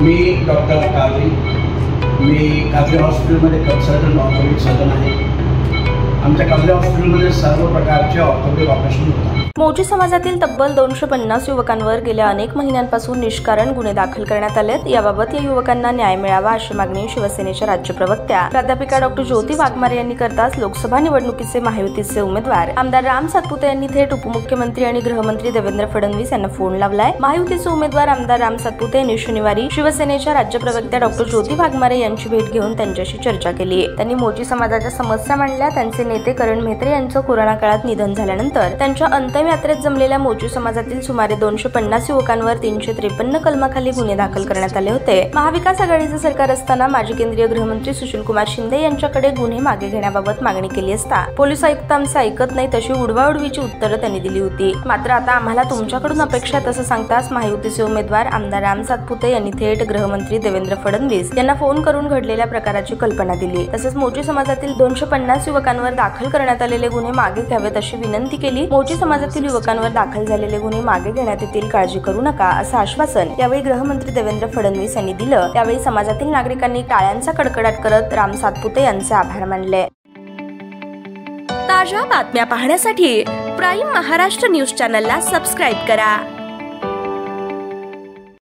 मी doctor cowrie, मी cowrie हॉस्पिटलमध्ये consultant orthopaedic surgeon आहे। आमच्या कावरी हॉस्पिटलमध्ये सर्व प्रकारचे ऑर्थोपेडिक ऑपरेशन होतात। मोची समाजातील तब्बल 250 युवकांवर गेल्या अनेक महिन्यांपासून निष्कारण गुन्हे दाखल करण्यात आलेत। याबाबत या युवकांना न्याय मिळावा अशी मागणी शिवसेनेच्या राज्य प्रवक्त्या प्राध्यापिका डॉक्टर ज्योती वाघमारे यांनी करताच लोकसभा निवडणुकीचे महायुतीचे उमेदवार आमदार राम सातपुते यांनी थेट उपमुख्यमंत्री आणि गृहमंत्री देवेंद्र फडणवीस यांना फोन लावलाय। महायुतीचे उमेदवार आमदार राम सातपुते यांनी शनिवारी शिवसेनेच्या राज्य प्रवक्त्या डॉक्टर ज्योती वाघमारे यांची भेट घेऊन त्यांच्याशी चर्चा केली। त्यांनी मोची समाजाच्या समस्या मांडल्या। त्यांचे नेते करण म्हेत्रे यांचं कोरोना काळात निधन झाल्यानंतर त्यांच्या अंतिम यात्रेत जमलेल्या मोची समाजातील सुमारे 250 युवकांवर 353 कलमाखाली गुन्हे दाखल करण्यात आले होते। महाविकास आघाडीचे सरकार असताना माजी केंद्रीय गृहमंत्री सुशीलकुमार शिंदे यांच्याकडे गुन्हे मागे घेण्याबाबत मागणी केली असता पोलीस आयुक्त आमचे ऐकत नाही तशी उडवाउडवीची उत्तरं त्यांनी दिली होती। मात्र आता आम्हाला तुमच्याकडून अपेक्षा तसं सांगताच महायुतीचे उमेदवार आमदार राम सातपुते यांनी थेट गृहमंत्री देवेंद्र फडणवीस यांना फोन करून घडलेल्या प्रकाराची कल्पना दिली। तसंच मोची समाजातील 250 युवकांवर दाखल करण्यात आलेले गुन्हे मागे घ्यावेत अशी विनंती केली। मोची समाजातील युवकांवर दाखल झालेले गुन्हे मागे घेण्यात येतील, काळजी करू नका असं आश्वासन यावेळी गृहमंत्री देवेंद्र फडणवीस यांनी दिलं। त्यावेळी समाजातील नागरिकांनी टाळ्यांचा कडकडाट करत राम सातपुते यांचे आभार मानले। ताज्या बातम्या पाहण्यासाठी प्राईम महाराष्ट्र न्यूज चॅनलला सबस्क्राईब करा।